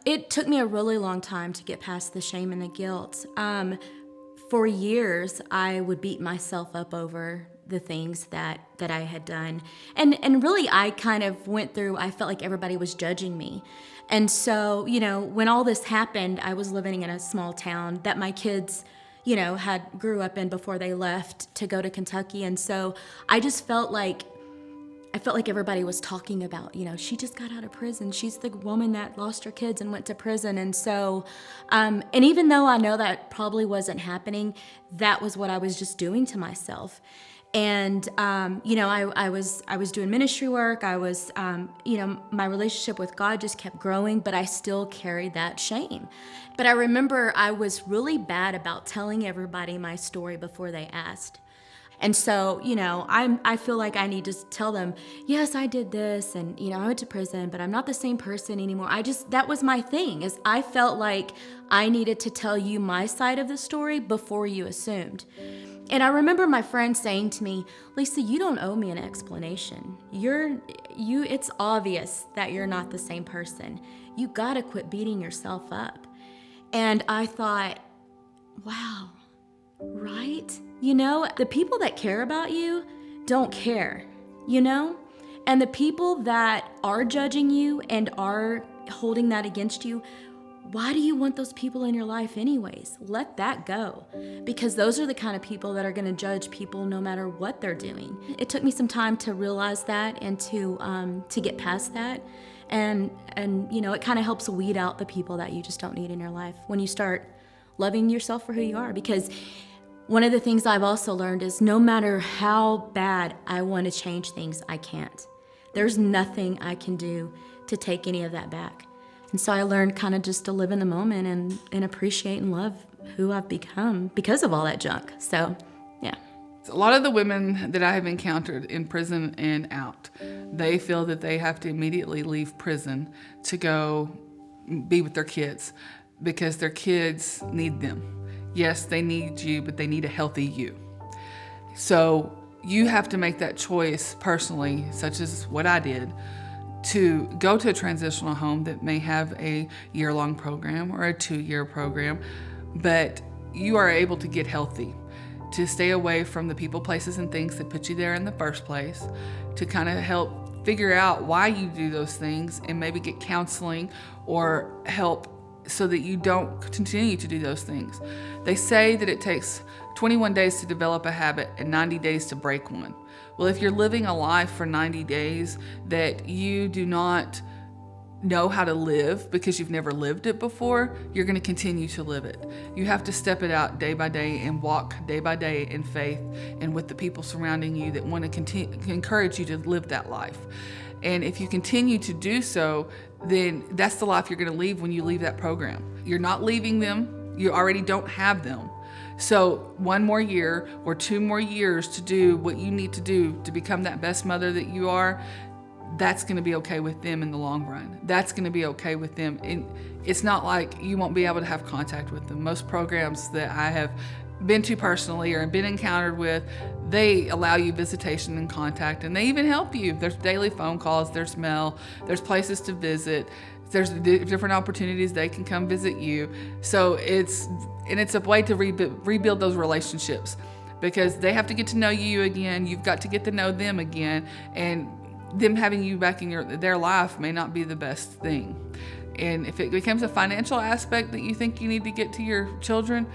It took me a really long time to get past the shame and the guilt. For years, I would beat myself up over the things that I had done. And really, I kind of went through, I felt like everybody was judging me. And so, when all this happened, I was living in a small town that my kids, had grew up in before they left to go to Kentucky. And so I just felt like everybody was talking about, she just got out of prison. She's the woman that lost her kids and went to prison. And so, and even though I know that probably wasn't happening, that was what I was just doing to myself. And, I was doing ministry work. I was, my relationship with God just kept growing, but I still carried that shame. But I remember I was really bad about telling everybody my story before they asked. And so, I feel like I need to tell them, yes, I did this, and, I went to prison, but I'm not the same person anymore. That was my thing, is I felt like I needed to tell you my side of the story before you assumed. And I remember my friend saying to me, Lisa, you don't owe me an explanation. It's obvious that you're not the same person. You gotta quit beating yourself up. And I thought, wow, right? The people that care about you don't care, And the people that are judging you and are holding that against you, why do you want those people in your life anyways? Let that go, because those are the kind of people that are going to judge people no matter what they're doing. It took me some time to realize that and to get past that. And it kind of helps weed out the people that you just don't need in your life when you start loving yourself for who you are. Because one of the things I've also learned is no matter how bad I want to change things, I can't. There's nothing I can do to take any of that back. And so I learned kind of just to live in the moment and appreciate and love who I've become because of all that junk. So, yeah. A lot of the women that I have encountered in prison and out, they feel that they have to immediately leave prison to go be with their kids because their kids need them. Yes, they need you, but they need a healthy you. So you have to make that choice personally, such as what I did, to go to a transitional home that may have a year-long program or a 2-year program, but you are able to get healthy, to stay away from the people, places, and things that put you there in the first place, to kind of help figure out why you do those things and maybe get counseling or help so that you don't continue to do those things. They say that it takes 21 days to develop a habit and 90 days to break one. Well, if you're living a life for 90 days that you do not know how to live because you've never lived it before, you're going to continue to live it. You have to step it out day by day and walk day by day in faith and with the people surrounding you that want to encourage you to live that life. And if you continue to do so, then that's the life you're going to leave when you leave that program. You're not leaving them. You already don't have them. So 1 more year or 2 more years to do what you need to do to become that best mother that you are, that's going to be okay with them in the long run. That's going to be okay with them. And it's not like you won't be able to have contact with them. Most programs that I have been to personally or been encountered with, they allow you visitation and contact, and they even help you. There's daily phone calls, there's mail, there's places to visit, there's different opportunities they can come visit you. So it's a way to rebuild those relationships, because they have to get to know you again. You've got to get to know them again, and them having you back in their life may not be the best thing. And if it becomes a financial aspect that you think you need to get to your children,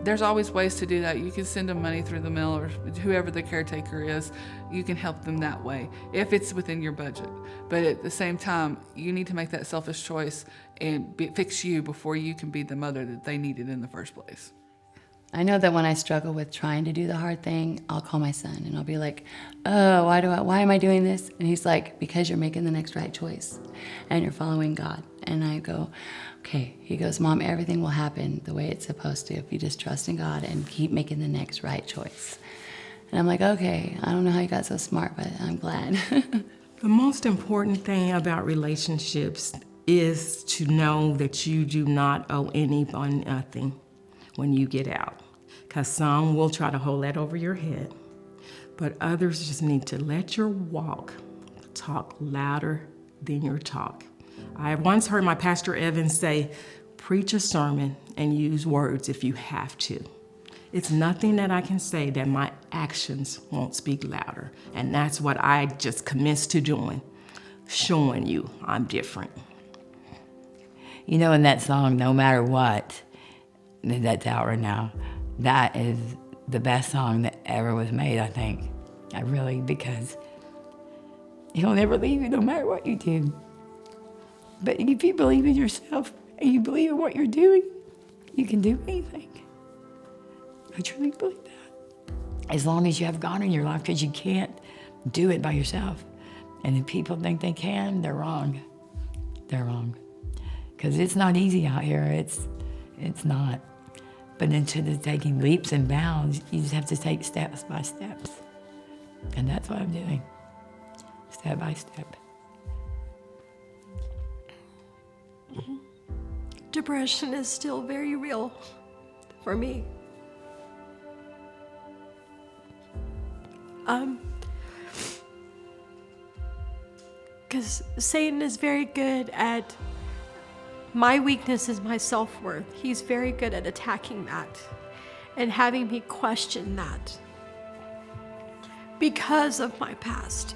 there's always ways to do that. You can send them money through the mail, or whoever the caretaker is, you can help them that way if it's within your budget. But at the same time, you need to make that selfish choice and fix you before you can be the mother that they needed in the first place. I know that when I struggle with trying to do the hard thing, I'll call my son and I'll be like, oh, why am I doing this? And he's like, because you're making the next right choice and you're following God. And I go, okay. He goes, Mom, everything will happen the way it's supposed to if you just trust in God and keep making the next right choice. And I'm like, okay, I don't know how you got so smart, but I'm glad. The most important thing about relationships is to know that you do not owe anyone nothing when you get out. Because some will try to hold that over your head, but others just need to let your walk talk louder than your talk. I once heard my pastor Evans say, preach a sermon and use words if you have to. It's nothing that I can say that my actions won't speak louder. And that's what I just commenced to doing, showing you I'm different. You know, in that song, No Matter What, that's out right now, that is the best song that ever was made, I think. Because he'll never leave you no matter what you do. But if you believe in yourself and you believe in what you're doing, you can do anything. I truly believe that. As long as you have God in your life, because you can't do it by yourself. And if people think they can, they're wrong. They're wrong. Because it's not easy out here. It's not. But into the taking leaps and bounds, you just have to take steps by steps. And that's what I'm doing, step by step. Depression is still very real for me. Because Satan is very good at, my weakness is my self-worth. He's very good at attacking that and having me question that because of my past.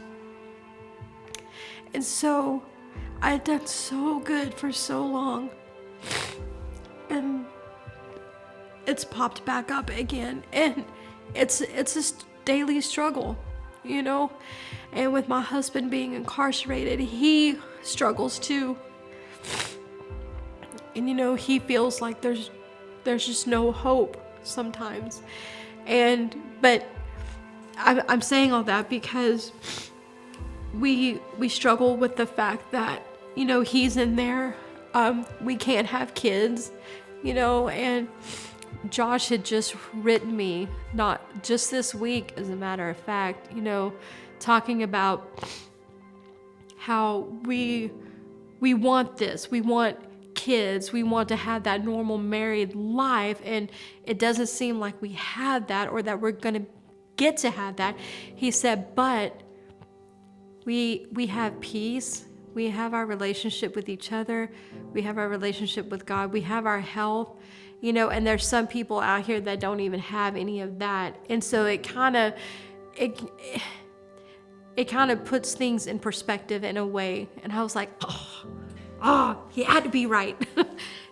And so I had done so good for so long, and it's popped back up again, and it's a daily struggle, you know. And with my husband being incarcerated, he struggles too, and you know, he feels like there's just no hope sometimes. But I'm saying all that because we struggle with the fact that, you know, he's in there. We can't have kids, you know, and Josh had just written me, not just this week, as a matter of fact, you know, talking about how we want this, we want kids, we want to have that normal married life, and it doesn't seem like we have that, or that we're going to get to have that. He said, but we have peace. We have our relationship with each other. We have our relationship with God. We have our health, you know, and there's some people out here that don't even have any of that. And so it kind of puts things in perspective in a way. And I was like, he had to be right,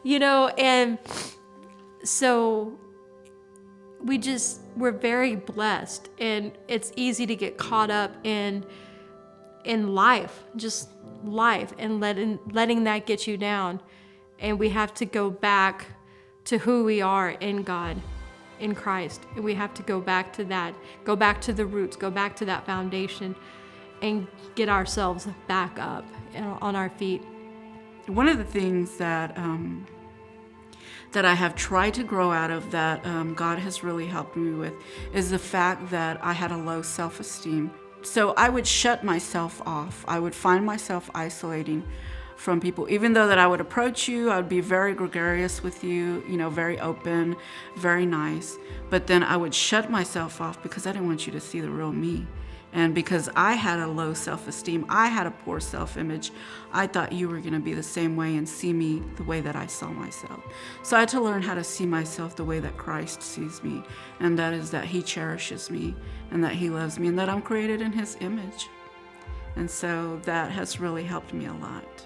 you know? And so we're very blessed, and it's easy to get caught up in life, just life, and letting that get you down. And we have to go back to who we are in God, in Christ. And we have to go back to that, go back to the roots, go back to that foundation, and get ourselves back up and on our feet. One of the things that I have tried to grow out of, that God has really helped me with, is the fact that I had a low self-esteem. So I would shut myself off. I would find myself isolating from people. Even though that I would approach you, I would be very gregarious with you, you know, very open, very nice. But then I would shut myself off because I didn't want you to see the real me. And because I had a low self-esteem, I had a poor self-image, I thought you were going to be the same way and see me the way that I saw myself. So I had to learn how to see myself the way that Christ sees me, and that is that he cherishes me, and that he loves me, and that I'm created in his image. And so that has really helped me a lot.